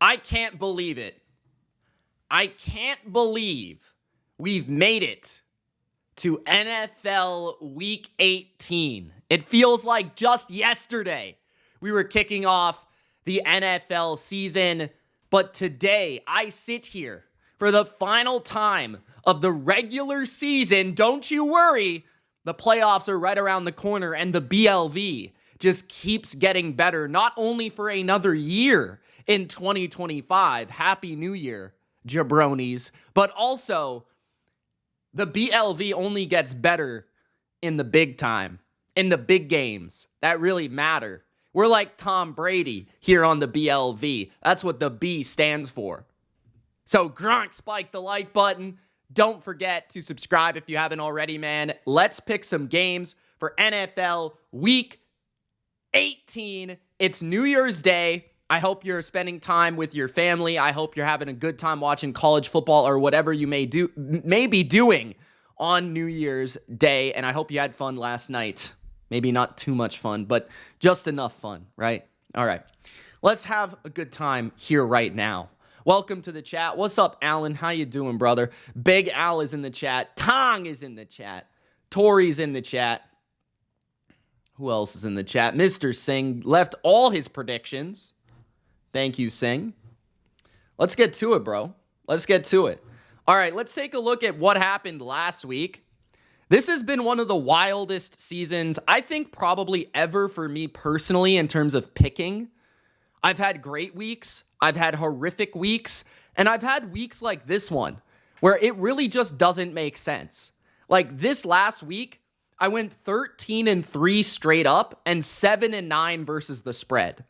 I can't believe it. I can't believe we've made it to NFL Week 18. It feels like just yesterday we were kicking off the NFL season, but today I sit here for the final time of the regular season. Don't you worry, the playoffs are right around the corner, and the BLV just keeps getting better, not only for another year in 2025, Happy New Year, jabronis, but also the BLV only gets better in the big time, in the big games that really matter. We're like Tom Brady here on the BLV. That's what the B stands for. So Gronk, spike the like button. Don't forget to subscribe if you haven't already, man. Let's pick some games for NFL Week 18. It's New Year's Day. I hope you're spending time with your family. I hope you're having a good time watching college football or whatever you may be doing on New Year's Day. And I hope you had fun last night. Maybe not too much fun, but just enough fun, right? All right. Let's have a good time here right now. Welcome to the chat. What's up, Alan? How you doing, brother? Big Al is in the chat. Tong is in the chat. Tori's in the chat. Who else is in the chat? Mr. Singh left all his predictions. Thank you, Singh. Let's get to it, bro. Let's get to it. All right, let's take a look at what happened last week. This has been one of the wildest seasons, I think, probably ever for me personally in terms of picking. I've had great weeks. I've had horrific weeks. And I've had weeks like this one where it really just doesn't make sense. Like this last week, I went 13-3 straight up and 7-9 versus the spread.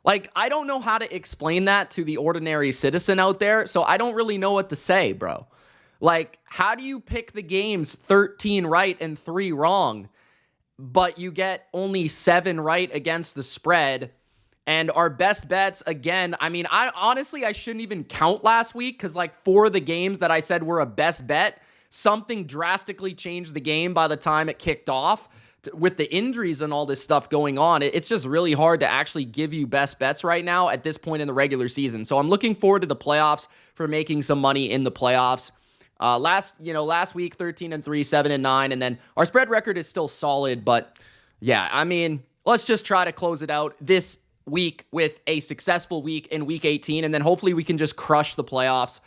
Like, I don't know how to explain that to the ordinary citizen out there, so I don't really know what to say, bro. Like, how do you pick the games 13 right and 3 wrong, but you get only 7 right against the spread? And our best bets, again, I mean, I shouldn't even count last week because, like, 4 of the games that I said were a best bet, something drastically changed the game by the time it kicked off. With the injuries and all this stuff going on, it's just really hard to actually give you best bets right now at this point in the regular season. So I'm looking forward to the playoffs for making some money in the playoffs. Last week, 13-3, 7-9, and then our spread record is still solid. But yeah, I mean, let's just try to close it out this week with a successful week in Week 18, and then hopefully we can just crush the playoffs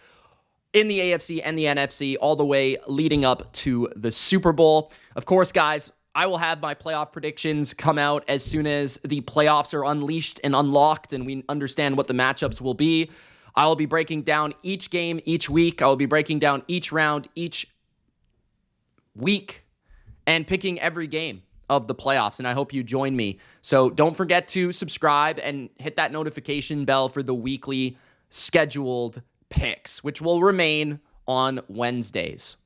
in the AFC and the NFC all the way leading up to the Super Bowl. Of course, guys, I will have my playoff predictions come out as soon as the playoffs are unleashed and unlocked and we understand what the matchups will be. I will be breaking down each game each week. I will be breaking down each round each week and picking every game of the playoffs, and I hope you join me. So don't forget to subscribe and hit that notification bell for the weekly scheduled picks, which will remain on Wednesdays.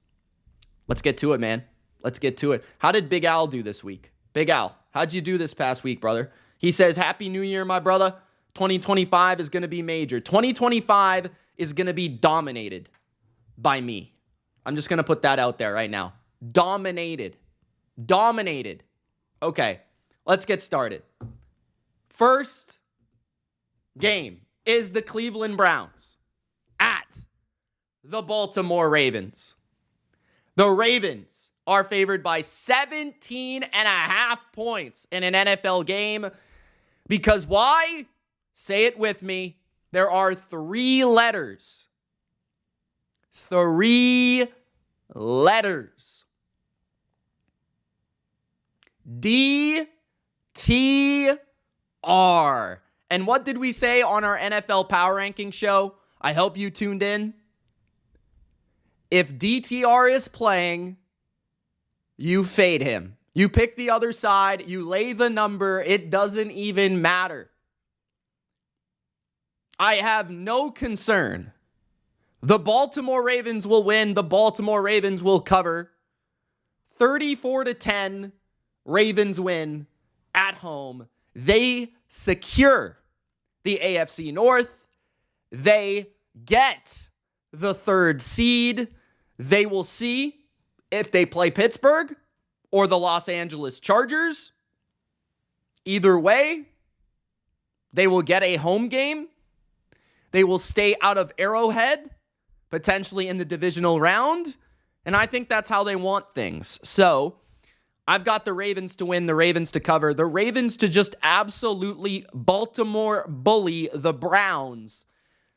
Let's get to it, man. Let's get to it. How did Big Al do this week? Big Al, how'd you do this past week, brother? He says, Happy New Year, my brother. 2025 is going to be major. 2025 is going to be dominated by me. I'm just going to put that out there right now. Dominated. Dominated. Okay, let's get started. First game is the Cleveland Browns at the Baltimore Ravens. The Ravens are favored by 17.5 points in an NFL game. Because why? Say it with me. There are 3 letters. 3 letters. DTR. And what did we say on our NFL Power Ranking show? I hope you tuned in. If DTR is playing, you fade him. You pick the other side. You lay the number. It doesn't even matter. I have no concern. The Baltimore Ravens will win. The Baltimore Ravens will cover. 34-10. Ravens win at home. They secure the AFC North. They get the 3rd seed. They will see if they play Pittsburgh or the Los Angeles Chargers. Either way, they will get a home game. They will stay out of Arrowhead, potentially in the divisional round. And I think that's how they want things. So I've got the Ravens to win, the Ravens to cover, the Ravens to just absolutely Baltimore bully the Browns.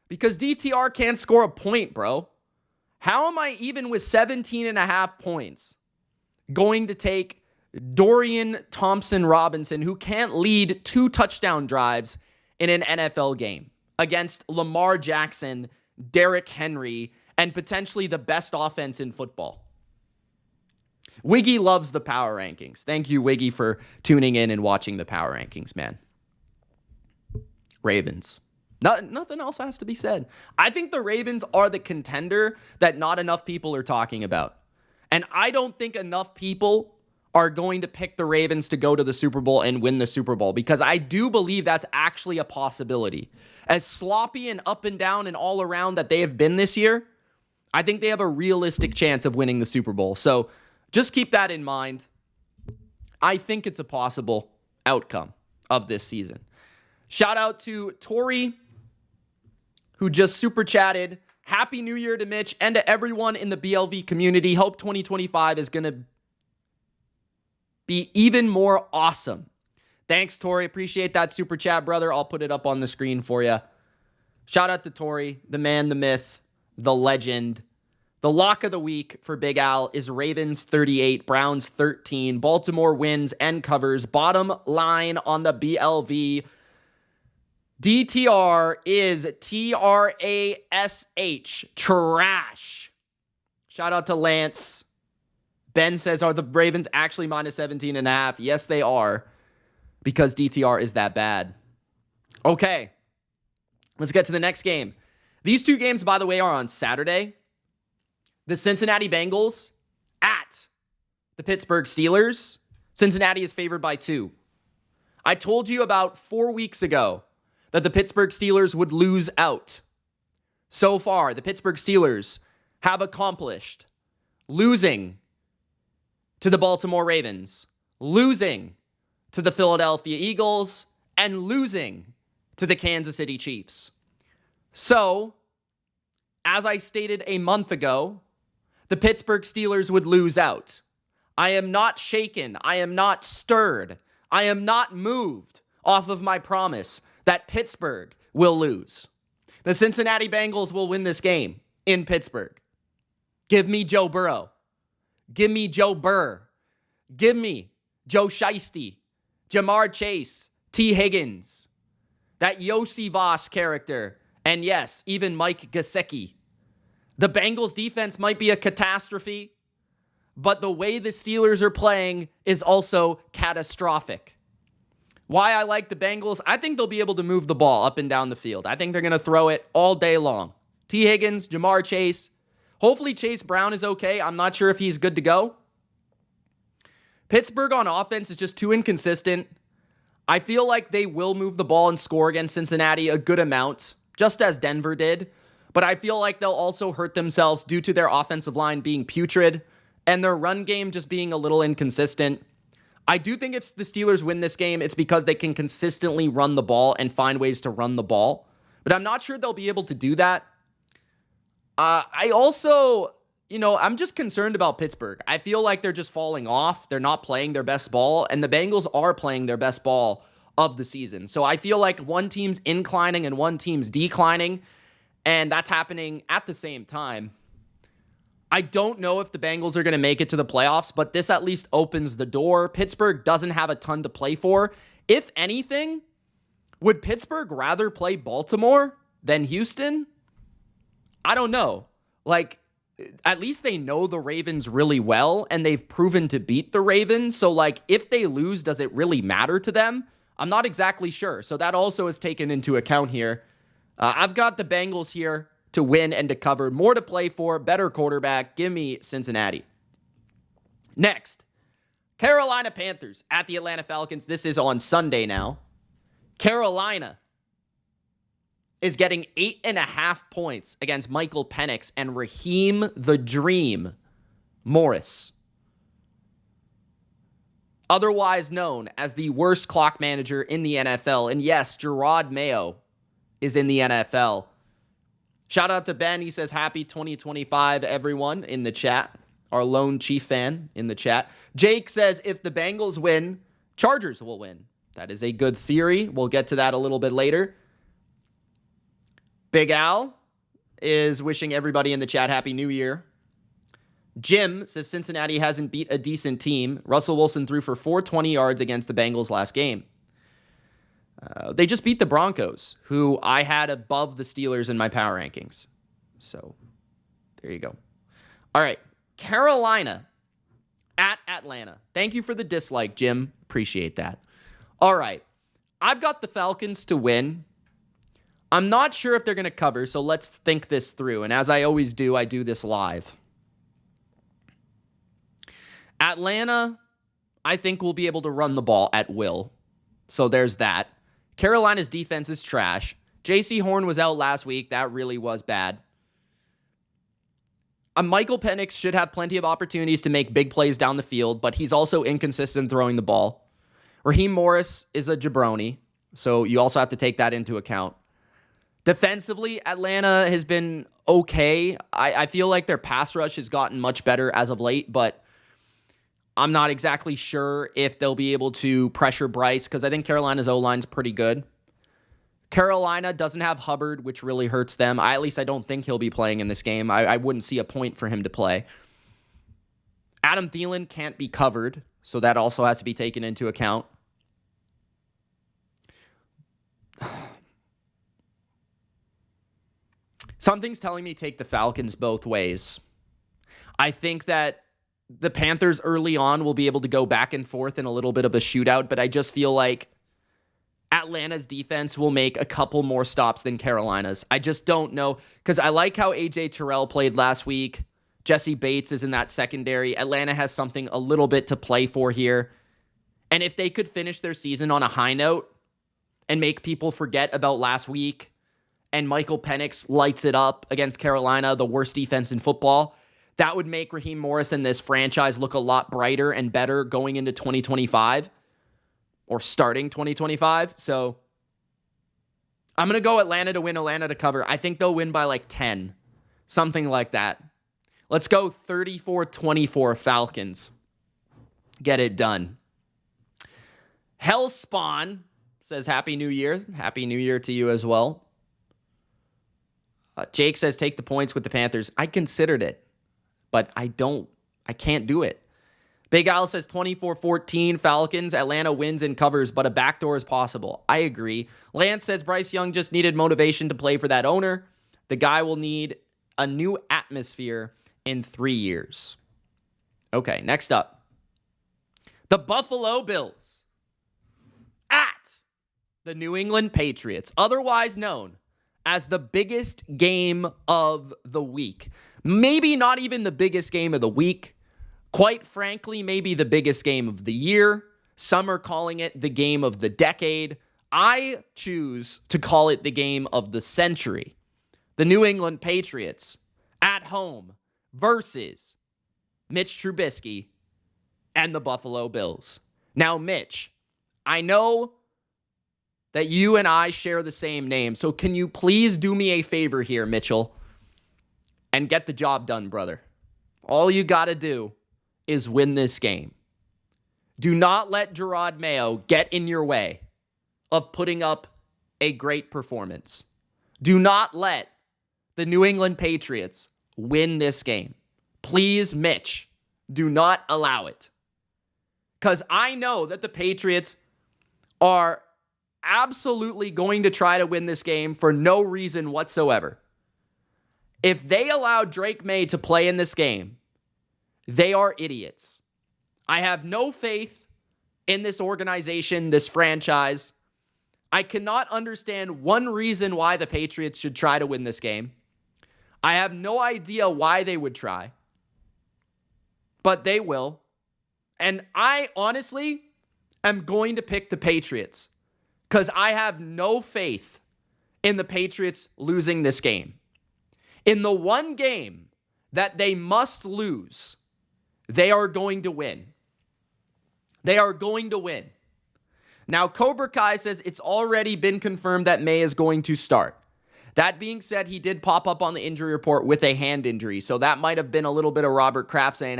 Because DTR can't score a point, bro. How am I, even with 17.5 points, going to take Dorian Thompson-Robinson, who can't lead 2 touchdown drives in an NFL game, against Lamar Jackson, Derrick Henry, and potentially the best offense in football? Wiggy loves the power rankings. Thank you, Wiggy, for tuning in and watching the power rankings, man. Ravens. Nothing else has to be said. I think the Ravens are the contender that not enough people are talking about. And I don't think enough people are going to pick the Ravens to go to the Super Bowl and win the Super Bowl, because I do believe that's actually a possibility. As sloppy and up and down and all around that they have been this year, I think they have a realistic chance of winning the Super Bowl. So just keep that in mind. I think it's a possible outcome of this season. Shout out to Tori, who just super chatted. Happy New Year to Mitch and to everyone in the BLV community. Hope 2025 is going to be even more awesome. Thanks, Tori. Appreciate that super chat, brother. I'll put it up on the screen for you. Shout out to Tori, the man, the myth, the legend. The lock of the week for Big Al is Ravens 38, Browns 13. Baltimore wins and covers. Bottom line on the BLV. DTR is TRASH. Trash. Shout out to Lance. Ben says, are the Ravens actually minus 17.5? Yes, they are, because DTR is that bad. Okay, let's get to the next game. These 2 games, by the way, are on Saturday. The Cincinnati Bengals at the Pittsburgh Steelers. Cincinnati is favored by 2. I told you about 4 weeks ago that the Pittsburgh Steelers would lose out. So far, the Pittsburgh Steelers have accomplished losing to the Baltimore Ravens, losing to the Philadelphia Eagles, and losing to the Kansas City Chiefs. So, as I stated a month ago, the Pittsburgh Steelers would lose out. I am not shaken. I am not stirred. I am not moved off of my promise that Pittsburgh will lose. The Cincinnati Bengals will win this game in Pittsburgh. Give me Joe Burrow. Give me Joe Burr. Give me Joe Shiesty, Jamar Chase, T. Higgins, that Yossi Voss character, and yes, even Mike Gesicki. The Bengals defense might be a catastrophe, but the way the Steelers are playing is also catastrophic. Why I like the Bengals? I think they'll be able to move the ball up and down the field. I think they're going to throw it all day long. T. Higgins, Jamar Chase. Hopefully Chase Brown is okay. I'm not sure if he's good to go. Pittsburgh on offense is just too inconsistent. I feel like they will move the ball and score against Cincinnati a good amount, just as Denver did. But I feel like they'll also hurt themselves due to their offensive line being putrid and their run game just being a little inconsistent. I do think if the Steelers win this game, it's because they can consistently run the ball and find ways to run the ball. But I'm not sure they'll be able to do that. I also, I'm just concerned about Pittsburgh. I feel like they're just falling off. They're not playing their best ball, and the Bengals are playing their best ball of the season. So I feel like one team's inclining and one team's declining, and that's happening at the same time. I don't know if the Bengals are going to make it to the playoffs, but this at least opens the door. Pittsburgh doesn't have a ton to play for. If anything, would Pittsburgh rather play Baltimore than Houston? I don't know. At least they know the Ravens really well, and they've proven to beat the Ravens. So, if they lose, does it really matter to them? I'm not exactly sure. So that also is taken into account here. I've got the Bengals here to win and to cover. More to play for, better quarterback. Give me Cincinnati. Next, Carolina Panthers at the Atlanta Falcons. This is on Sunday now. Carolina is getting 8.5 points against Michael Penix and Raheem the Dream Morris, otherwise known as the worst clock manager in the NFL. And yes, Gerard Mayo is in the NFL. Shout out to Ben. He says, happy 2025, everyone in the chat. Our lone Chief fan in the chat. Jake says, if the Bengals win, Chargers will win. That is a good theory. We'll get to that a little bit later. Big Al is wishing everybody in the chat Happy New Year. Jim says Cincinnati hasn't beat a decent team. Russell Wilson threw for 420 yards against the Bengals last game. They just beat the Broncos, who I had above the Steelers in my power rankings. So, there you go. All right. Carolina at Atlanta. Thank you for the dislike, Jim. Appreciate that. All right. I've got the Falcons to win. I'm not sure if they're going to cover, so let's think this through. And as I always do, I do this live. Atlanta, I think, will be able to run the ball at will. So there's that. Carolina's defense is trash. J.C. Horn was out last week. That really was bad. Michael Penix should have plenty of opportunities to make big plays down the field, but he's also inconsistent throwing the ball. Raheem Morris is a jabroni, so you also have to take that into account. Defensively, Atlanta has been okay. I feel like their pass rush has gotten much better as of late, but I'm not exactly sure if they'll be able to pressure Bryce because I think Carolina's O-line's pretty good. Carolina doesn't have Hubbard, which really hurts them. At least I don't think he'll be playing in this game. I wouldn't see a point for him to play. Adam Thielen can't be covered, so that also has to be taken into account. Something's telling me take the Falcons both ways. I think that the Panthers early on will be able to go back and forth in a little bit of a shootout, but I just feel like Atlanta's defense will make a couple more stops than Carolina's. I just don't know, because I like how A.J. Terrell played last week. Jesse Bates is in that secondary. Atlanta has something a little bit to play for here. And if they could finish their season on a high note and make people forget about last week, and Michael Penix lights it up against Carolina, the worst defense in football, that would make Raheem Morris and this franchise look a lot brighter and better going into 2025 or starting 2025. So I'm going to go Atlanta to win, Atlanta to cover. I think they'll win by like 10, something like that. Let's go 34-24 Falcons. Get it done. Hellspawn says Happy New Year. Happy New Year to you as well. Jake says take the points with the Panthers. I considered it, but I can't do it. Big Al says 24-14 Falcons. Atlanta wins and covers, but a backdoor is possible. I agree. Lance says Bryce Young just needed motivation to play for that owner. The guy will need a new atmosphere in 3 years. Okay, next up. The Buffalo Bills at the New England Patriots, otherwise known as the biggest game of the week. Maybe not even the biggest game of the week. Quite frankly, maybe the biggest game of the year. Some are calling it the game of the decade. I choose to call it the game of the century. The New England Patriots at home versus Mitch Trubisky and the Buffalo Bills. Now, Mitch, I know that you and I share the same name, so can you please do me a favor here, Mitchell, and get the job done, brother? All you got to do is win this game. Do not let Gerard Mayo get in your way of putting up a great performance. Do not let the New England Patriots win this game. Please, Mitch, do not allow it. Because I know that the Patriots are absolutely going to try to win this game for no reason whatsoever. If they allow Drake May to play in this game, they are idiots. I have no faith in this organization, this franchise. I cannot understand one reason why the Patriots should try to win this game. I have no idea why they would try, but they will. And I honestly am going to pick the Patriots because I have no faith in the Patriots losing this game. In the one game that they must lose, they are going to win. They are going to win. Now, Cobra Kai says it's already been confirmed that May is going to start. That being said, he did pop up on the injury report with a hand injury, so that might have been a little bit of Robert Kraft saying,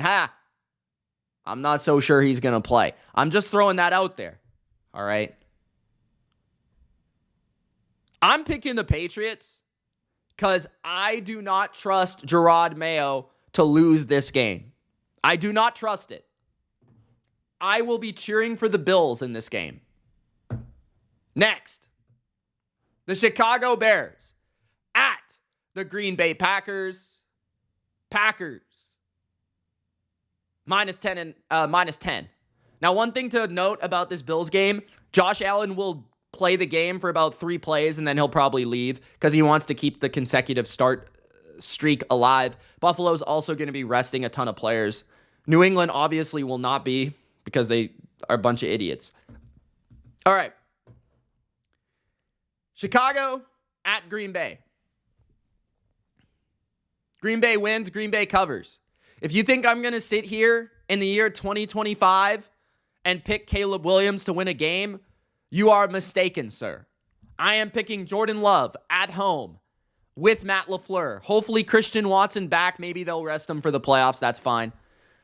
I'm not so sure he's going to play. I'm just throwing that out there, all right? I'm picking the Patriots because I do not trust Gerard Mayo to lose this game. I do not trust it. I will be cheering for the Bills in this game. Next, the Chicago Bears at the Green Bay Packers. Packers. -10 and -10. Now, one thing to note about this Bills game, Josh Allen will play the game for about 3 plays and then he'll probably leave because he wants to keep the consecutive start streak alive. Buffalo's also going to be resting a ton of players. New England obviously will not be because they are a bunch of idiots. All right. Chicago at Green Bay. Green Bay wins, Green Bay covers. If you think I'm going to sit here in the year 2025 and pick Caleb Williams to win a game, you are mistaken, sir. I am picking Jordan Love at home with Matt LaFleur. Hopefully Christian Watson back. Maybe they'll rest him for the playoffs. That's fine.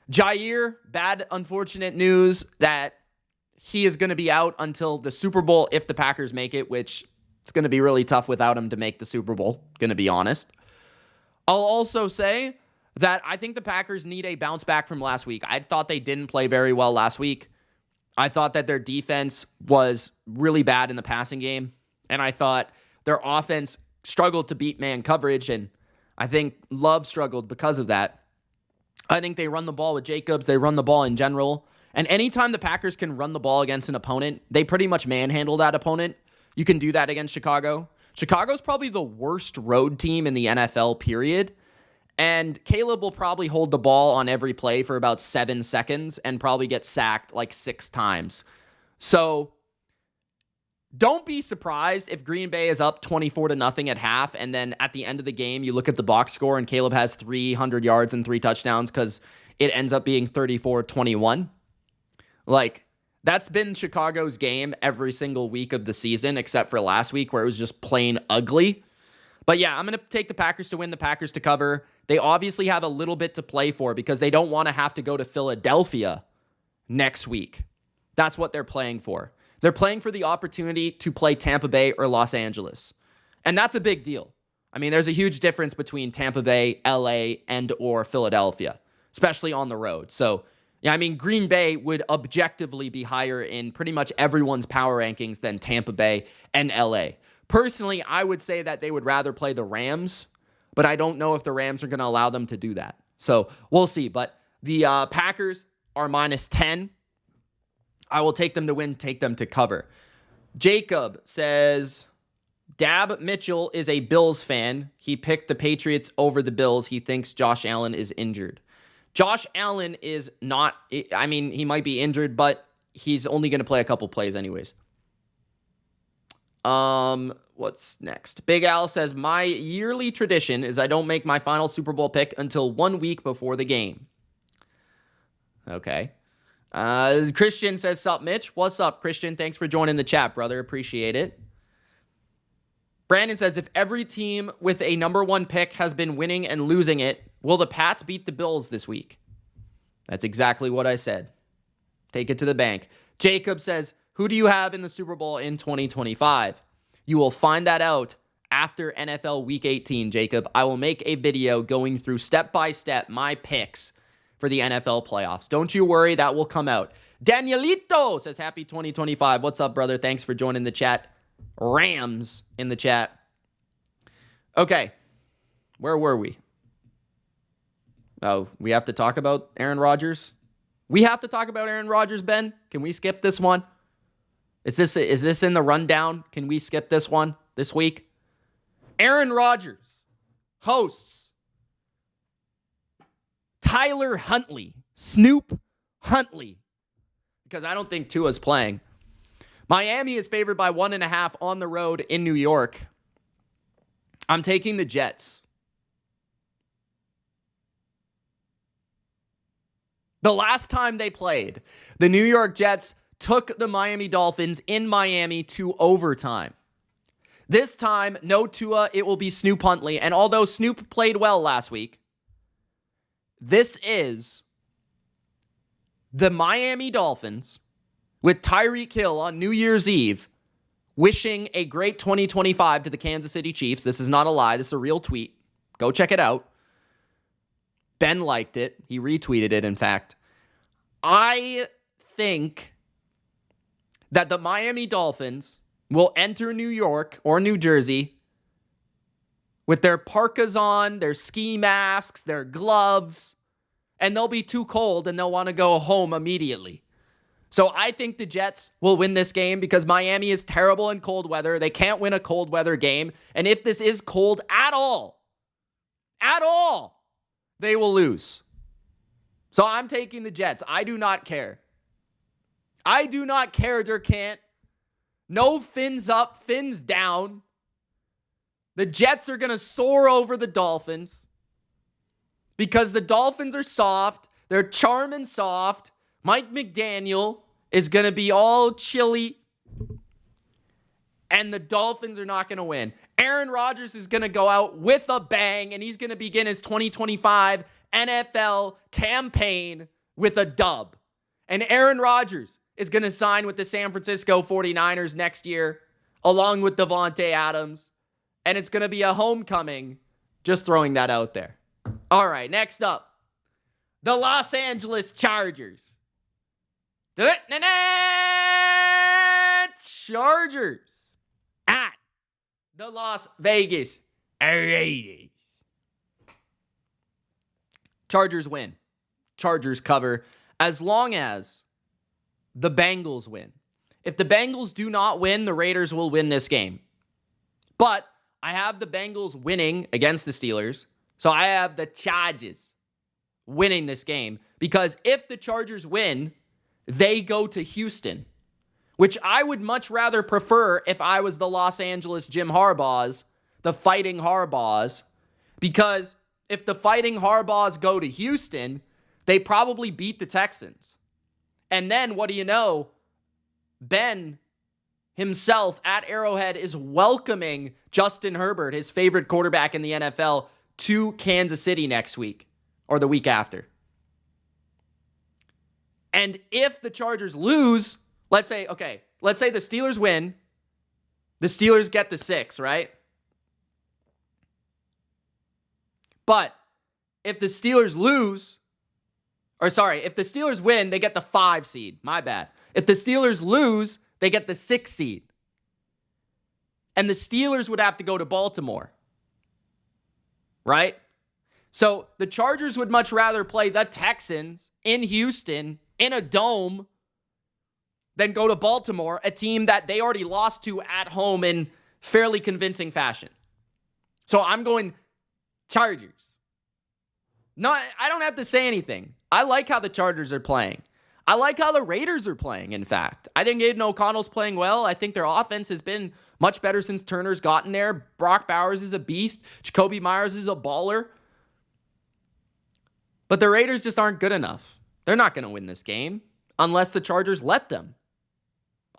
Jair, bad, unfortunate news that he is going to be out until the Super Bowl if the Packers make it, which it's going to be really tough without him to make the Super Bowl, going to be honest. I'll also say that I think the Packers need a bounce back from last week. I thought they didn't play very well last week. I thought that their defense was really bad in the passing game, and I thought their offense struggled to beat man coverage, and I think Love struggled because of that. I think they run the ball with Jacobs. They run the ball in general. And anytime the Packers can run the ball against an opponent, they pretty much manhandle that opponent. You can do that against Chicago. Chicago's probably the worst road team in the NFL, period. And Caleb will probably hold the ball on every play for about 7 seconds and probably get sacked like 6 times. So don't be surprised if Green Bay is up 24-0 at half, and then at the end of the game, you look at the box score and Caleb has 300 yards and 3 touchdowns because it ends up being 34-21. Like, that's been Chicago's game every single week of the season, except for last week where it was just plain ugly. But yeah, I'm going to take the Packers to win, the Packers to cover. They obviously have a little bit to play for because they don't want to have to go to Philadelphia next week. That's what they're playing for. They're playing for the opportunity to play Tampa Bay or Los Angeles. And that's a big deal. I mean, there's a huge difference between Tampa Bay, LA, and or Philadelphia, especially on the road. So, yeah, I mean, Green Bay would objectively be higher in pretty much everyone's power rankings than Tampa Bay and LA. Personally, I would say that they would rather play the Rams, but I don't know if the Rams are going to allow them to do that. So we'll see. But the Packers are -10. I will take them to win, take them to cover. Jacob says, Dab Mitchell is a Bills fan. He picked the Patriots over the Bills. He thinks Josh Allen is injured. Josh Allen is not, I mean, he might be injured, but he's only going to play a couple plays anyways. What's next? Big Al says, my yearly tradition is I don't make my final Super Bowl pick until 1 week before the game. Okay. Christian says, sup, Mitch? What's up, Christian? Thanks for joining the chat, brother. Appreciate it. Brandon says, if every team with a number 1 pick has been winning and losing it, will the Pats beat the Bills this week? That's exactly what I said. Take it to the bank. Jacob says, who do you have in the Super Bowl in 2025? You will find that out after NFL Week 18, Jacob. I will make a video going through step-by-step my picks for the NFL playoffs. Don't you worry, that will come out. Danielito says, happy 2025. What's up, brother? Thanks for joining the chat. Rams in the chat. Okay, where were we? Oh, we have to talk about Aaron Rodgers? We have to talk about Aaron Rodgers, Ben? Can we skip this one? Is this in the rundown? Can we skip this one this week? Aaron Rodgers hosts Tyler Huntley, Snoop Huntley, because I don't think Tua's playing. Miami is favored by 1.5 on the road in New York. I'm taking the Jets. The last time they played, the New York Jets took the Miami Dolphins in Miami to overtime. This time, no Tua, it will be Snoop Huntley. And although Snoop played well last week, this is the Miami Dolphins with Tyreek Hill on New Year's Eve wishing a great 2025 to the Kansas City Chiefs. This is not a lie. This is a real tweet. Go check it out. Ben liked it. He retweeted it, in fact. I think that the Miami Dolphins will enter New York or New Jersey with their parkas on, their ski masks, their gloves, and they'll be too cold and they'll want to go home immediately. So I think the Jets will win this game because Miami is terrible in cold weather. They can't win a cold weather game. And if this is cold at all, they will lose. So I'm taking the Jets. I do not care. I do not care, Durkant. No fins up, fins down. The Jets are going to soar over the Dolphins because the Dolphins are soft. They're charm and soft. Mike McDaniel is going to be all chilly. And the Dolphins are not going to win. Aaron Rodgers is going to go out with a bang, and he's going to begin his 2025 NFL campaign with a dub. And Aaron Rodgers is going to sign with the San Francisco 49ers next year, along with Devontae Adams. And it's going to be a homecoming. Just throwing that out there. All right, next up, the Los Angeles Chargers. Chargers at the Las Vegas Raiders. Chargers win. Chargers cover as long as the Bengals win. If the Bengals do not win, the Raiders will win this game. But I have the Bengals winning against the Steelers. So I have the Chargers winning this game because if the Chargers win, they go to Houston, which I would much rather prefer if I was the Los Angeles Jim Harbaughs, the Fighting Harbaughs, because if the Fighting Harbaughs go to Houston, they probably beat the Texans. And then, what do you know? Ben himself at Arrowhead is welcoming Justin Herbert, his favorite quarterback in the NFL, to Kansas City next week or the week after. And if the Chargers lose, let's say the Steelers win, the Steelers get the 6, right? But if the Steelers if the Steelers win, they get the 5 seed. My bad. If the Steelers lose, they get the 6 seed. And the Steelers would have to go to Baltimore. Right? So the Chargers would much rather play the Texans in Houston in a dome than go to Baltimore, a team that they already lost to at home in fairly convincing fashion. So I'm going Chargers. No, I don't have to say anything. I like how the Chargers are playing. I like how the Raiders are playing, in fact. I think Aiden O'Connell's playing well. I think their offense has been much better since Turner's gotten there. Brock Bowers is a beast. Jacoby Myers is a baller. But the Raiders just aren't good enough. They're not going to win this game unless the Chargers let them.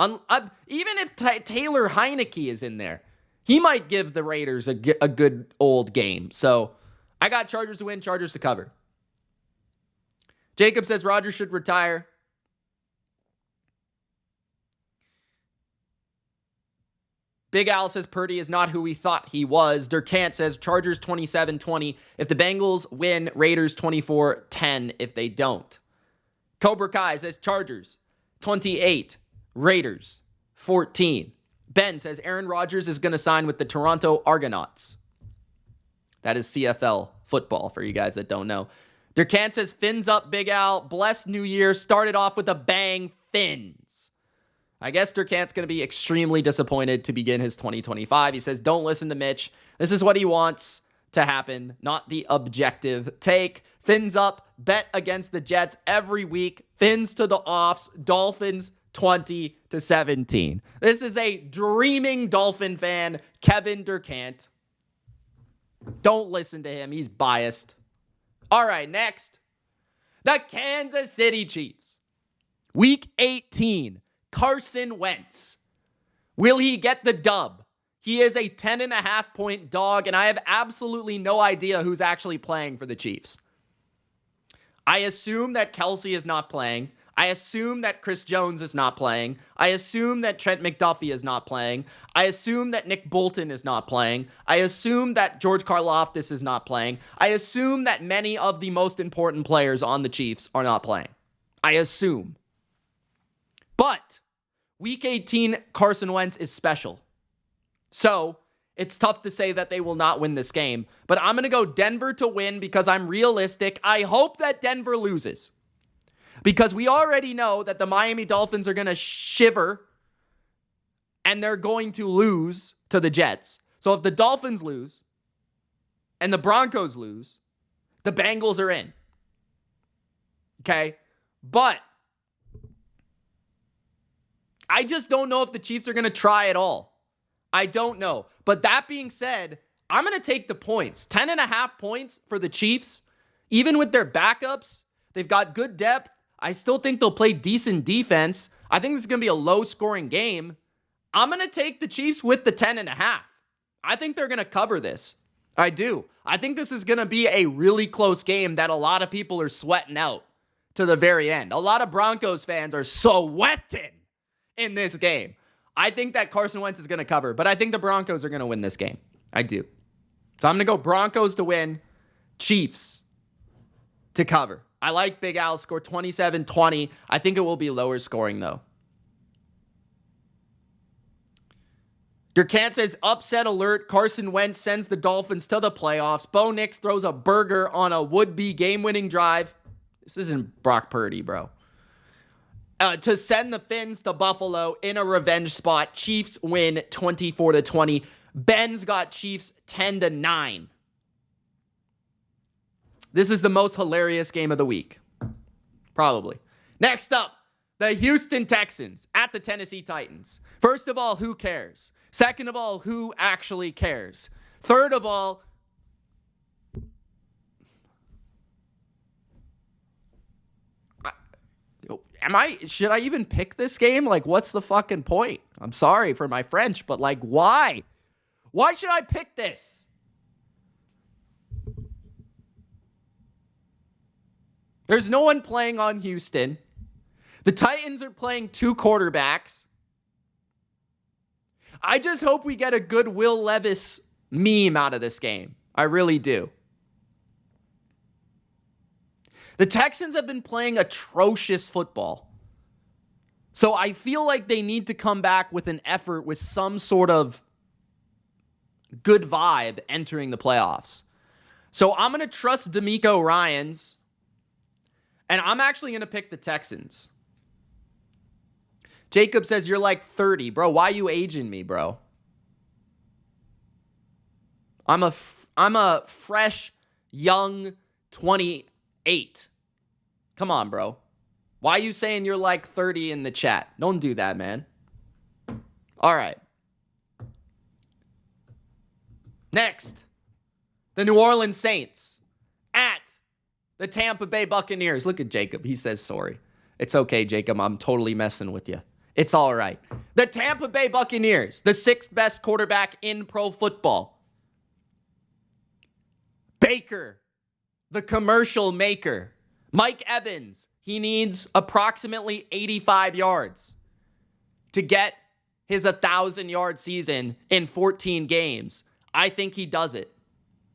Even if Taylor Heineke is in there, he might give the Raiders a good old game. So I got Chargers to win, Chargers to cover. Jacob says Rodgers should retire. Big Al says Purdy is not who we thought he was. Durkant says Chargers 27-20 if the Bengals win, Raiders 24-10 if they don't. Cobra Kai says Chargers 28, Raiders 14. Ben says Aaron Rodgers is going to sign with the Toronto Argonauts. That is CFL football for you guys that don't know. Durkant says fins up, Big Al. Blessed New Year. Started off with a bang. Fins. I guess Durkant's going to be extremely disappointed to begin his 2025. He says, don't listen to Mitch. This is what he wants to happen, not the objective take. Fins up, bet against the Jets every week. Fins to the offs, Dolphins 20-17. This is a dreaming Dolphin fan, Kevin Durkant. Don't listen to him. He's biased. All right, next. The Kansas City Chiefs. Week 18. Carson Wentz. Will he get the dub? He is a 10.5-point dog, and I have absolutely no idea who's actually playing for the Chiefs. I assume that Kelsey is not playing. I assume that Chris Jones is not playing. I assume that Trent McDuffie is not playing. I assume that Nick Bolton is not playing. I assume that George Karlaftis is not playing. I assume that many of the most important players on the Chiefs are not playing. I assume. But Week 18, Carson Wentz is special. So it's tough to say that they will not win this game. But I'm going to go Denver to win because I'm realistic. I hope that Denver loses. Because we already know that the Miami Dolphins are going to shiver and they're going to lose to the Jets. So if the Dolphins lose and the Broncos lose, the Bengals are in. Okay? But I just don't know if the Chiefs are going to try at all. I don't know. But that being said, I'm going to take the points. 10.5 points for the Chiefs. Even with their backups, they've got good depth. I still think they'll play decent defense. I think this is going to be a low-scoring game. I'm going to take the Chiefs with the 10.5. I think they're going to cover this. I do. I think this is going to be a really close game that a lot of people are sweating out to the very end. A lot of Broncos fans are sweating in this game. I think that Carson Wentz is going to cover, but I think the Broncos are going to win this game. I do. So I'm going to go Broncos to win, Chiefs to cover. I like Big Al score 27-20. I think it will be lower scoring, though. Durkant says, upset alert. Carson Wentz sends the Dolphins to the playoffs. Bo Nix throws a burger on a would-be game-winning drive. This isn't Brock Purdy, bro. To send the Fins to Buffalo in a revenge spot. Chiefs win 24-20. Ben's got Chiefs 10-9. This is the most hilarious game of the week. Probably. Next up, the Houston Texans at the Tennessee Titans. First of all, who cares? Second of all, who actually cares? Third of all, should I even pick this game? Like, what's the fucking point? I'm sorry for my French, but like, why? Why should I pick this? There's no one playing on Houston. The Titans are playing two quarterbacks. I just hope we get a good Will Levis meme out of this game. I really do. The Texans have been playing atrocious football. So I feel like they need to come back with an effort with some sort of good vibe entering the playoffs. So I'm going to trust D'Amico Ryans, and I'm actually going to pick the Texans. Jacob says, you're like 30. Bro, why you aging me, bro? I'm a fresh, young 28. Come on, bro. Why are you saying you're like 30 in the chat? Don't do that, man. All right. Next, the New Orleans Saints at the Tampa Bay Buccaneers. Look at Jacob. He says sorry. It's okay, Jacob. I'm totally messing with you. It's all right. The Tampa Bay Buccaneers, the sixth best quarterback in pro football. Baker, the commercial maker. Mike Evans, he needs approximately 85 yards to get his 1,000-yard season in 14 games. I think he does it.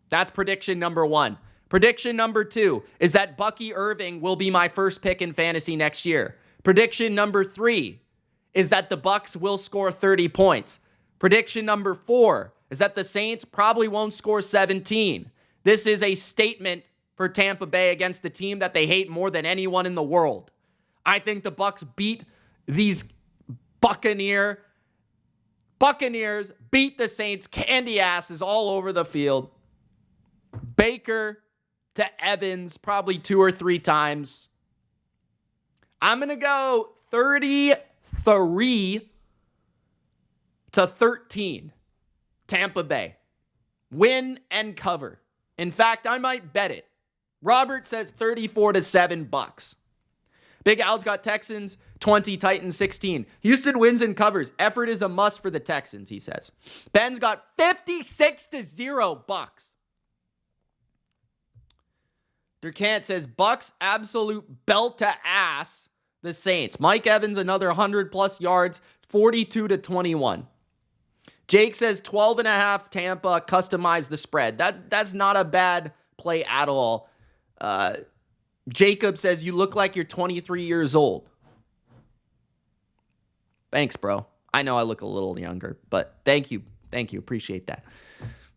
That's prediction number 1. Prediction number 2 is that Bucky Irving will be my first pick in fantasy next year. Prediction number 3 is that the Bucs will score 30 points. Prediction number 4 is that the Saints probably won't score 17. This is a statement for Tampa Bay against the team that they hate more than anyone in the world. I think the Bucs beat these Buccaneers beat the Saints candy asses all over the field. Baker to Evans probably 2 or 3 times. I'm going to go 33-13 Tampa Bay. Win and cover. In fact, I might bet it. Robert says 34-7 Bucs. Big Al's got Texans 20, Titans 16. Houston wins and covers. Effort is a must for the Texans, he says. Ben's got 56-0 Bucks. Durkant says Bucks absolute belt to ass the Saints. Mike Evans another 100+ yards, 42-21. Jake says 12.5 Tampa, customize the spread. That's not a bad play at all. Jacob says you look like you're 23 years old. Thanks, bro. I know I look a little younger, but thank you. Thank you. Appreciate that.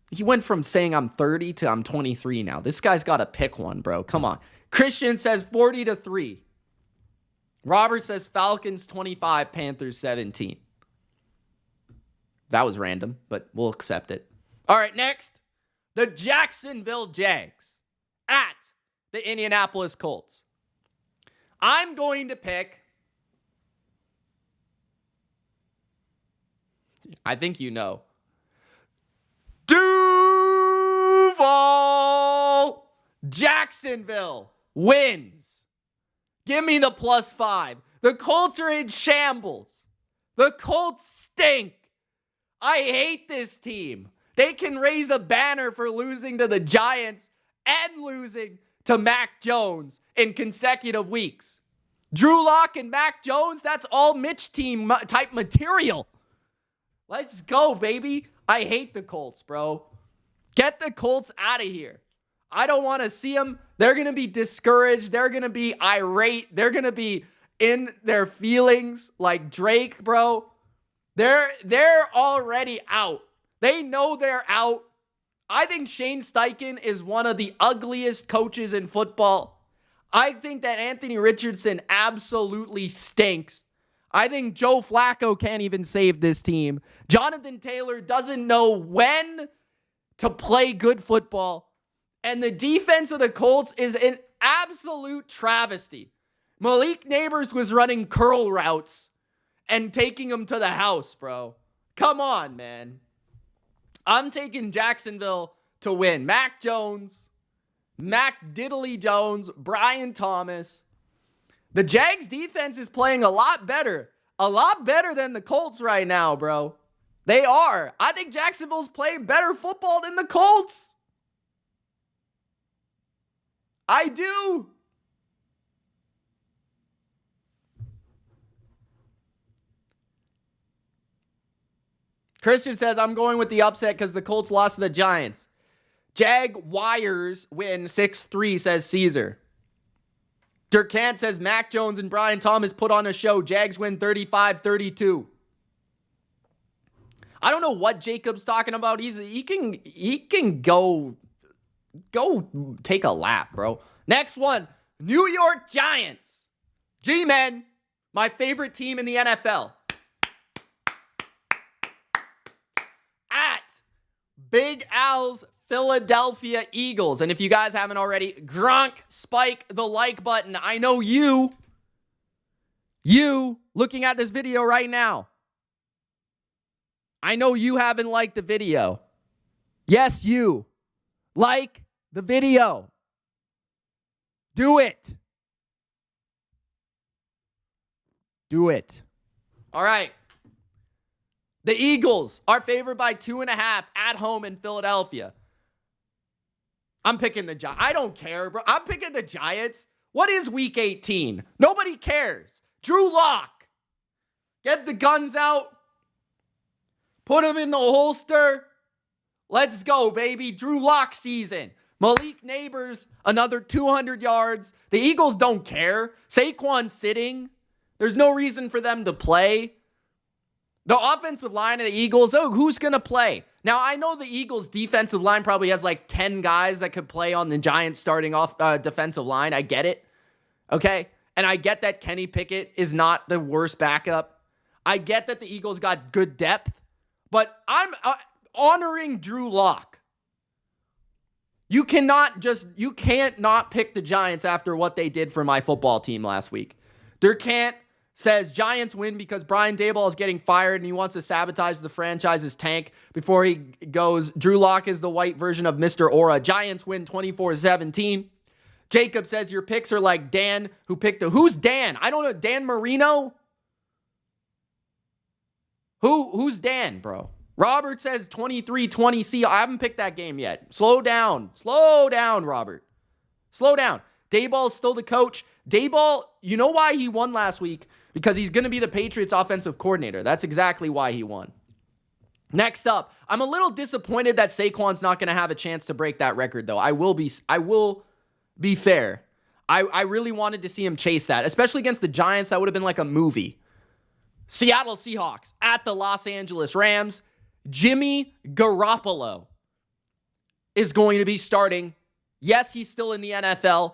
He went from saying I'm 30 to I'm 23 now. This guy's got to pick one, bro. Come on. Christian says 40-3. Robert says Falcons 25, Panthers 17. That was random, but we'll accept it. All right, next. The Jacksonville Jags at the Indianapolis Colts. I'm going to pick, I think you know, Duval. Jacksonville wins. Give me the +5. The Colts are in shambles. The Colts stink. I hate this team. They can raise a banner for losing to the Giants and losing to Mac Jones in consecutive weeks. Drew Lock and Mac Jones, that's all Mitch team type material. Let's go, baby. I hate the Colts, bro. Get the Colts out of here. I don't want to see them. They're going to be discouraged. They're going to be irate. They're going to be in their feelings like Drake, bro. They're already out. They know they're out. I think Shane Steichen is one of the ugliest coaches in football. I think that Anthony Richardson absolutely stinks. I think Joe Flacco can't even save this team. Jonathan Taylor doesn't know when to play good football. And the defense of the Colts is an absolute travesty. Malik Neighbors was running curl routes and taking them to the house, bro. Come on, man. I'm taking Jacksonville to win. Mac Jones, Mac Diddley Jones, Brian Thomas. The Jags defense is playing a lot better than the Colts right now, bro. They are. I think Jacksonville's playing better football than the Colts. I do. Christian says, I'm going with the upset because the Colts lost to the Giants. Jaguars win 6-3, says Caesar. Durkant says, Mac Jones and Brian Thomas put on a show. Jags win 35-32. I don't know what Jacob's talking about. He can go take a lap, bro. Next one, New York Giants. G-Men, my favorite team in the NFL. At Big Al's Philadelphia Eagles. And if you guys haven't already, Gronk, spike the like button. I know you looking at this video right now. I know you haven't liked the video. Yes, you. Like the video. Do it. Do it. All right. The Eagles are favored by 2.5 at home in Philadelphia. I'm picking the Giants. I don't care, bro. I'm picking the Giants. What is week 18? Nobody cares. Drew Lock. Get the guns out. Put them in the holster. Let's go, baby. Drew Lock season. Malik Neighbors, another 200 yards. The Eagles don't care. Saquon's sitting. There's no reason for them to play. The offensive line of the Eagles, who's going to play? Now, I know the Eagles' defensive line probably has like 10 guys that could play on the Giants starting off defensive line. I get it. Okay? And I get that Kenny Pickett is not the worst backup. I get that the Eagles got good depth. But I'm honoring Drew Lock. You can't not pick the Giants after what they did for my football team last week. Durkant says Giants win because Brian Daboll is getting fired and he wants to sabotage the franchise's tank before he goes. Drew Lock is the white version of Mr. Aura. Giants win 24-17. Jacob says your picks are like Dan, who picked who's Dan? I don't know. Dan Marino? Who's Dan, bro? Robert says 23-20 C. I haven't picked that game yet. Slow down, Robert. Slow down. Dayball's still the coach. Dayball, you know why he won last week? Because he's going to be the Patriots offensive coordinator. That's exactly why he won. Next up, I'm a little disappointed that Saquon's not going to have a chance to break that record, though. I will be fair. I really wanted to see him chase that, especially against the Giants. That would have been like a movie. Seattle Seahawks at the Los Angeles Rams. Jimmy Garoppolo is going to be starting. Yes, he's still in the NFL.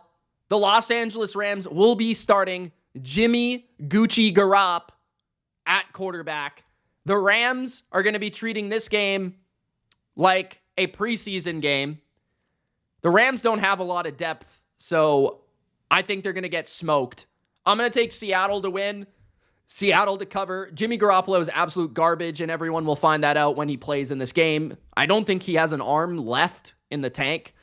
The Los Angeles Rams will be starting Jimmy Gucci Garop at quarterback. The Rams are going to be treating this game like a preseason game. The Rams don't have a lot of depth, so I think they're going to get smoked. I'm going to take Seattle to win. Seattle to cover. Jimmy Garoppolo is absolute garbage, and everyone will find that out when he plays in this game. I don't think he has an arm left in the tank.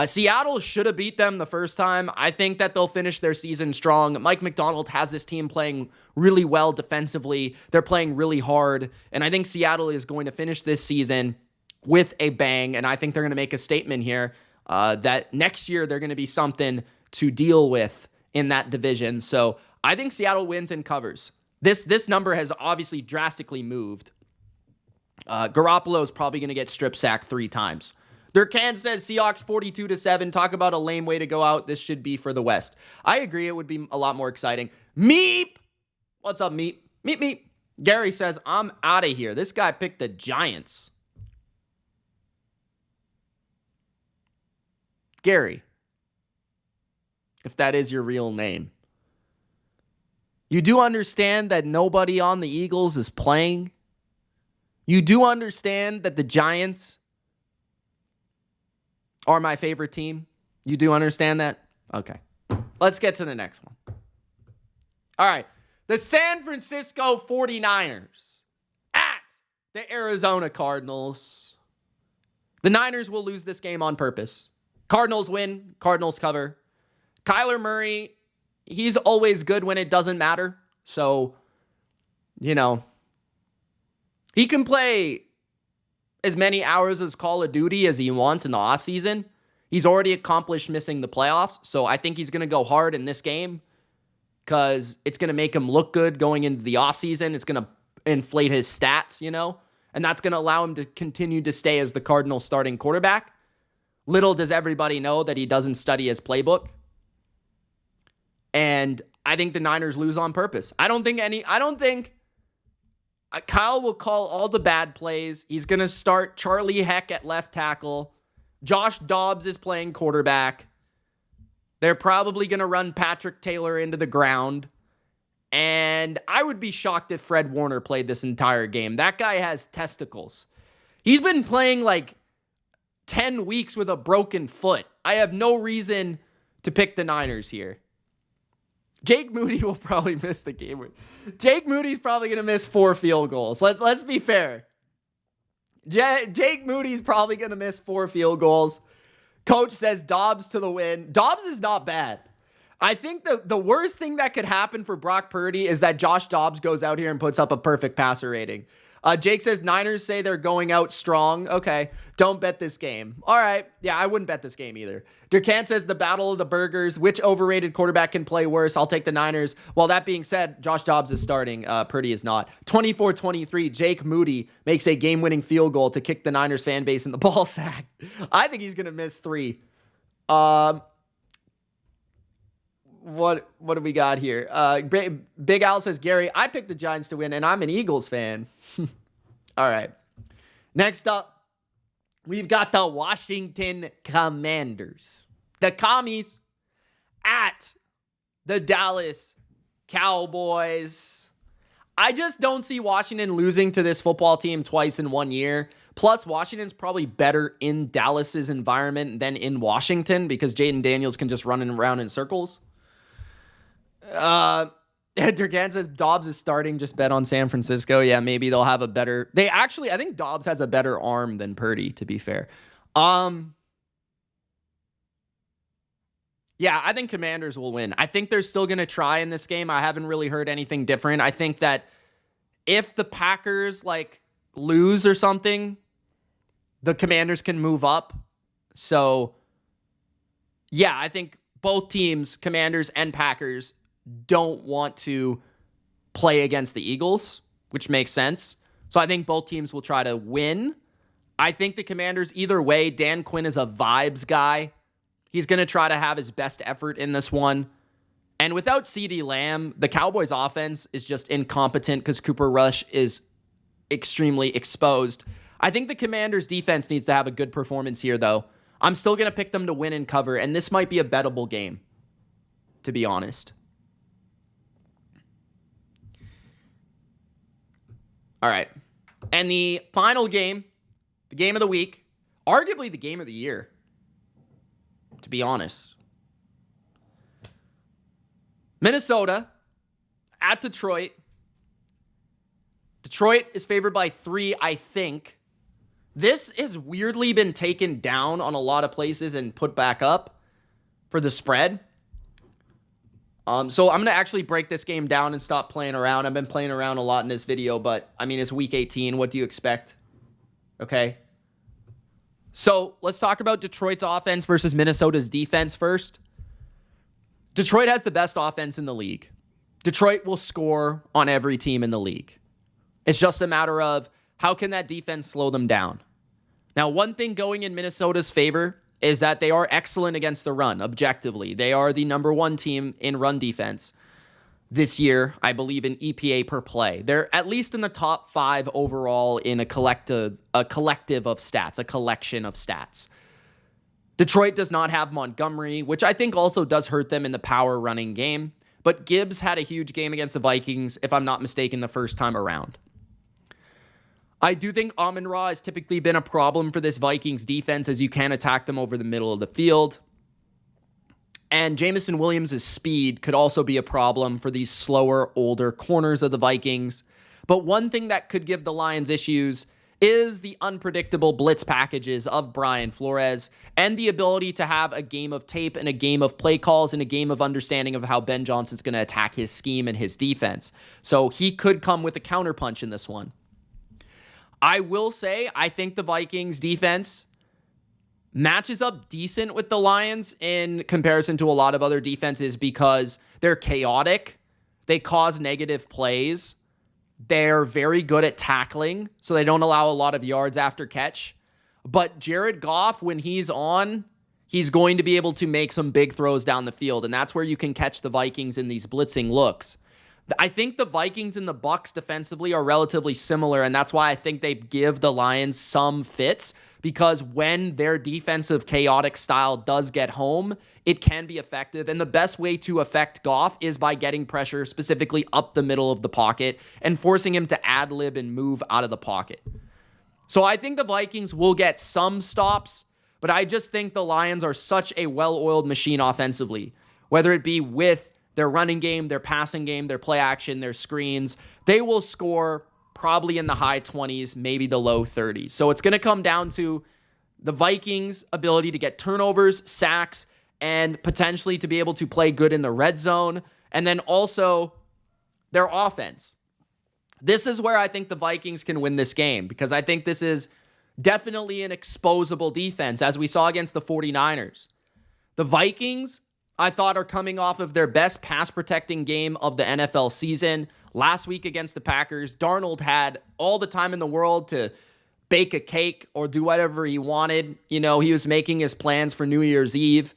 Seattle should have beat them the first time. I think that they'll finish their season strong. Mike McDonald has this team playing really well defensively. They're playing really hard, and I think Seattle is going to finish this season with a bang, and I think they're going to make a statement here that next year they're going to be something to deal with in that division. So I think Seattle wins and covers. This number has obviously drastically moved. Garoppolo is probably going to get strip sacked 3 times. Durkan says Seahawks 42-7. Talk about a lame way to go out. This should be for the West. I agree. It would be a lot more exciting. Meep! What's up, Meep? Meep. Gary says, I'm out of here. This guy picked the Giants. Gary, if that is your real name. You do understand that nobody on the Eagles is playing. You do understand that the Giants are my favorite team. You do understand that? Okay. Let's get to the next one. All right. The San Francisco 49ers at the Arizona Cardinals. The Niners will lose this game on purpose. Cardinals win. Cardinals cover. Kyler Murray, he's always good when it doesn't matter. So, he can play as many hours as Call of Duty as he wants in the offseason. He's already accomplished missing the playoffs, so I think he's going to go hard in this game because it's going to make him look good going into the offseason. It's going to inflate his stats, and that's going to allow him to continue to stay as the Cardinals starting quarterback. Little does everybody know that he doesn't study his playbook. And I think the Niners lose on purpose. I don't think Kyle will call all the bad plays. He's going to start Charlie Heck at left tackle. Josh Dobbs is playing quarterback. They're probably going to run Patrick Taylor into the ground. And I would be shocked if Fred Warner played this entire game. That guy has testicles. He's been playing like 10 weeks with a broken foot. I have no reason to pick the Niners here. Jake Moody will probably miss the game. Jake Moody's probably going to miss 4 field goals. Let's be fair. Jake Moody's probably going to miss 4 field goals. Coach says Dobbs to the win. Dobbs is not bad. I think the worst thing that could happen for Brock Purdy is that Josh Dobbs goes out here and puts up a perfect passer rating. Jake says Niners say they're going out strong. Okay, don't bet this game. All right, yeah, I wouldn't bet this game either. Durkan says the battle of the burgers. Which overrated quarterback can play worse? I'll take the Niners. Well, that being said, Josh Dobbs is starting. Purdy is not. 24-23, Jake Moody makes a game-winning field goal to kick the Niners fan base in the ball sack. I think he's going to miss 3. What do we got here? Big Al says, Gary, I picked the Giants to win, and I'm an Eagles fan. All right. Next up, we've got the Washington Commanders. The Commies at the Dallas Cowboys. I just don't see Washington losing to this football team twice in 1 year. Plus, Washington's probably better in Dallas's environment than in Washington because Jaden Daniels can just run around in circles. Durkan says Dobbs is starting. Just bet on San Francisco. Yeah, maybe they'll have a better... I think Dobbs has a better arm than Purdy, to be fair. Yeah, I think Commanders will win. I think they're still going to try in this game. I haven't really heard anything different. I think that if the Packers lose or something, the Commanders can move up. So yeah, I think both teams, Commanders and Packers, don't want to play against the Eagles, which makes sense. So I think both teams will try to win. I think the Commanders, either way, Dan Quinn is a vibes guy. He's going to try to have his best effort in this one. And without CeeDee Lamb, the Cowboys offense is just incompetent because Cooper Rush is extremely exposed. I think the Commanders defense needs to have a good performance here, though. I'm still going to pick them to win and cover, and this might be a bettable game, to be honest. All right. And the final game, the game of the week, arguably the game of the year, to be honest. Minnesota at Detroit. Detroit is favored by 3, I think. This has weirdly been taken down on a lot of places and put back up for the spread. So I'm going to actually break this game down and stop playing around. I've been playing around a lot in this video, but I mean, it's week 18. What do you expect? Okay. So let's talk about Detroit's offense versus Minnesota's defense first. Detroit has the best offense in the league. Detroit will score on every team in the league. It's just a matter of how can that defense slow them down. Now, one thing going in Minnesota's favor is that they are excellent against the run, objectively. They are the number 1 team in run defense this year, I believe, in EPA per play. They're at least in the top 5 overall in a collective of stats, a collection of stats. Detroit does not have Montgomery, which I think also does hurt them in the power running game. But Gibbs had a huge game against the Vikings, if I'm not mistaken, the first time around. I do think Amon-Ra has typically been a problem for this Vikings defense, as you can attack them over the middle of the field. And Jameson Williams' speed could also be a problem for these slower, older corners of the Vikings. But one thing that could give the Lions issues is the unpredictable blitz packages of Brian Flores and the ability to have a game of tape and a game of play calls and a game of understanding of how Ben Johnson's going to attack his scheme and his defense. So he could come with a counterpunch in this one. I will say, I think the Vikings defense matches up decent with the Lions in comparison to a lot of other defenses because they're chaotic. They cause negative plays. They're very good at tackling, so they don't allow a lot of yards after catch. But Jared Goff, when he's on, he's going to be able to make some big throws down the field, and that's where you can catch the Vikings in these blitzing looks. I think the Vikings and the Bucs defensively are relatively similar, and that's why I think they give the Lions some fits, because when their defensive chaotic style does get home, it can be effective. And the best way to affect Goff is by getting pressure specifically up the middle of the pocket and forcing him to ad-lib and move out of the pocket. So I think the Vikings will get some stops, but I just think the Lions are such a well-oiled machine offensively, whether it be with their running game, their passing game, their play action, their screens. They will score probably in the high 20s, maybe the low 30s. So it's going to come down to the Vikings' ability to get turnovers, sacks, and potentially to be able to play good in the red zone, and then also their offense. This is where I think the Vikings can win this game, because I think this is definitely an exposable defense, as we saw against the 49ers. The Vikings, I thought, are coming off of their best pass-protecting game of the NFL season. Last week against the Packers, Darnold had all the time in the world to bake a cake or do whatever he wanted. You know, he was making his plans for New Year's Eve.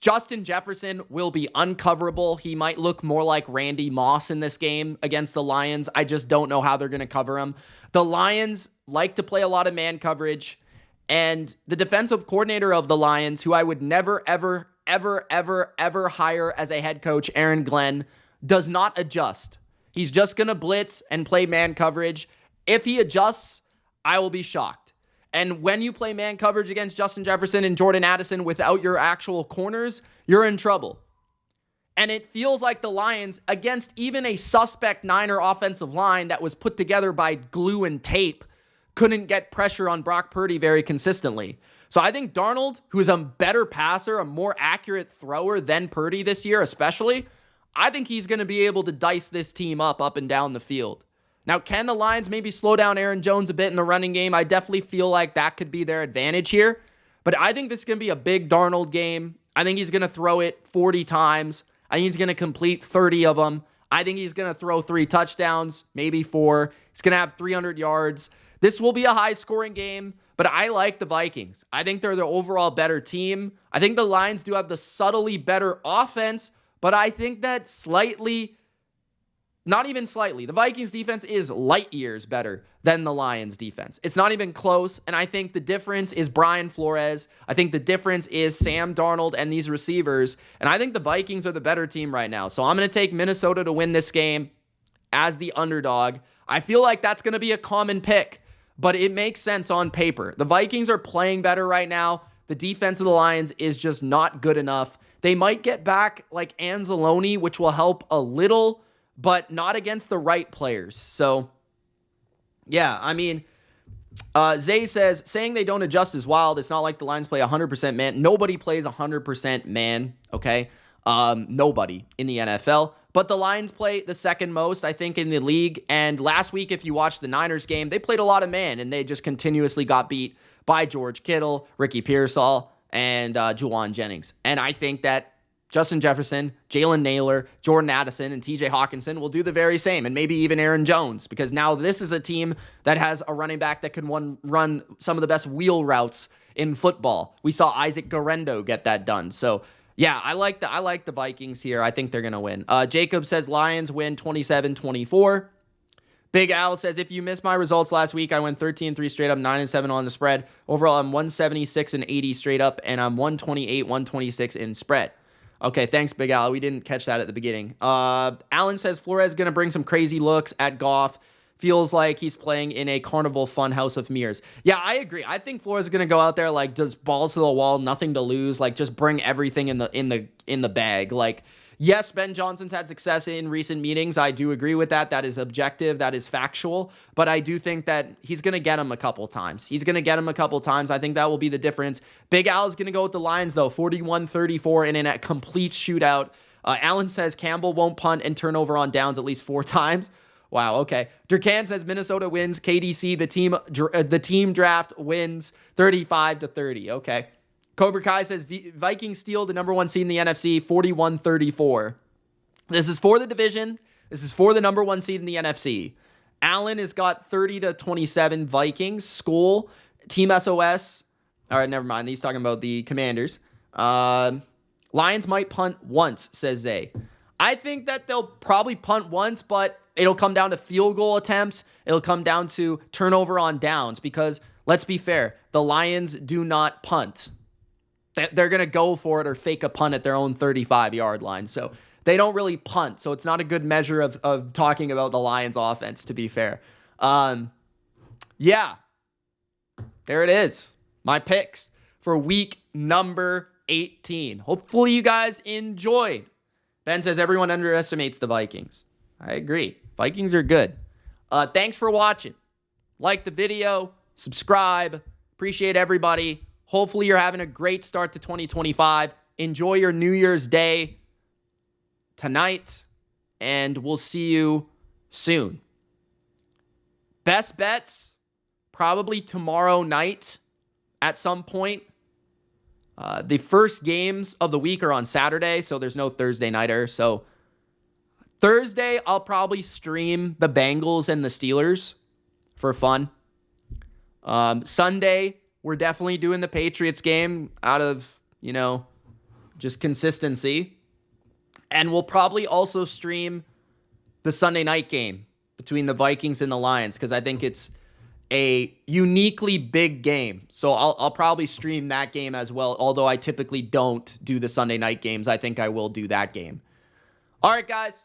Justin Jefferson will be uncoverable. He might look more like Randy Moss in this game against the Lions. I just don't know how they're going to cover him. The Lions like to play a lot of man coverage, and the defensive coordinator of the Lions, who I would never, ever, ever, ever, ever hire as a head coach, Aaron Glenn, does not adjust. He's just going to blitz and play man coverage. If he adjusts, I will be shocked. And when you play man coverage against Justin Jefferson and Jordan Addison without your actual corners, you're in trouble. And it feels like the Lions, against even a suspect Niner offensive line that was put together by glue and tape, couldn't get pressure on Brock Purdy very consistently. So I think Darnold, who is a better passer, a more accurate thrower than Purdy this year especially, I think he's going to be able to dice this team up and down the field. Now, can the Lions maybe slow down Aaron Jones a bit in the running game? I definitely feel like that could be their advantage here. But I think this is going to be a big Darnold game. I think he's going to throw it 40 times. I think he's going to complete 30 of them. I think he's going to throw 3 touchdowns, maybe 4. He's going to have 300 yards. This will be a high-scoring game, but I like the Vikings. I think they're the overall better team. I think the Lions do have the subtly better offense, but I think that slightly, not even slightly, the Vikings defense is light years better than the Lions defense. It's not even close, and I think the difference is Brian Flores. I think the difference is Sam Darnold and these receivers, and I think the Vikings are the better team right now. So I'm going to take Minnesota to win this game as the underdog. I feel like that's going to be a common pick, but it makes sense on paper. The Vikings are playing better right now. The defense of the Lions is just not good enough. They might get back like Anzalone, which will help a little, but not against the right players. So, yeah, I mean, Zay says, saying they don't adjust is wild. It's not like the Lions play 100% man. Nobody plays 100% man, okay? Nobody in the NFL. But the Lions play the second most, I think, in the league. And last week, if you watched the Niners game, they played a lot of man, and they just continuously got beat by George Kittle, Ricky Pearsall, and Juwan Jennings. And I think that Justin Jefferson, Jalen Naylor, Jordan Addison, and TJ Hawkinson will do the very same, and maybe even Aaron Jones, because now this is a team that has a running back that can run some of the best wheel routes in football. We saw Isaac Guerrero get that done. So, yeah, I like the Vikings here. I think they're going to win. Jacob says Lions win 27-24. Big Al says, if you missed my results last week, I went 13-3 straight up, 9-7 on the spread. Overall, I'm 176-80 straight up, and I'm 128-126 in spread. Okay, thanks, Big Al. We didn't catch that at the beginning. Alan says Flores is going to bring some crazy looks at Goff. Feels like he's playing in a carnival fun house of mirrors. Yeah, I agree. I think Flores is going to go out there like just balls to the wall, nothing to lose, like just bring everything in the bag. Like, yes, Ben Johnson's had success in recent meetings. I do agree with that. That is objective. That is factual. But I do think that he's going to get him a couple times. I think that will be the difference. Big Al is going to go with the Lions, though, 41-34 in a complete shootout. Allen says Campbell won't punt and turn over on downs at least 4 times. Wow, okay. Durkan says Minnesota wins. KDC, the team draft wins 35-30. Okay. Cobra Kai says Vikings steal the number 1 seed in the NFC 41-34. This is for the division. This is for the number 1 seed in the NFC. Allen has got 30-27 Vikings. School, Team SOS. All right, never mind. He's talking about the Commanders. Lions might punt once, says Zay. I think that they'll probably punt once, but it'll come down to field goal attempts. It'll come down to turnover on downs because, let's be fair, the Lions do not punt. They're going to go for it or fake a punt at their own 35-yard line. So they don't really punt. So it's not a good measure of talking about the Lions offense, to be fair. Yeah. There it is. My picks for week number 18. Hopefully you guys enjoyed. Ben says everyone underestimates the Vikings. I agree. Vikings are good. Thanks for watching. Like the video. Subscribe. Appreciate everybody. Hopefully you're having a great start to 2025. Enjoy your New Year's Day tonight, and we'll see you soon. Best bets, probably tomorrow night at some point. The first games of the week are on Saturday, so there's no Thursday nighter. So Thursday, I'll probably stream the Bengals and the Steelers for fun. Sunday, we're definitely doing the Patriots game out of, just consistency. And we'll probably also stream the Sunday night game between the Vikings and the Lions because I think it's a uniquely big game. So I'll probably stream that game as well, although I typically don't do the Sunday night games. I think I will do that game. All right, guys.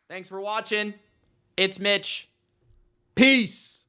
Thanks for watching. It's Mitch. Peace.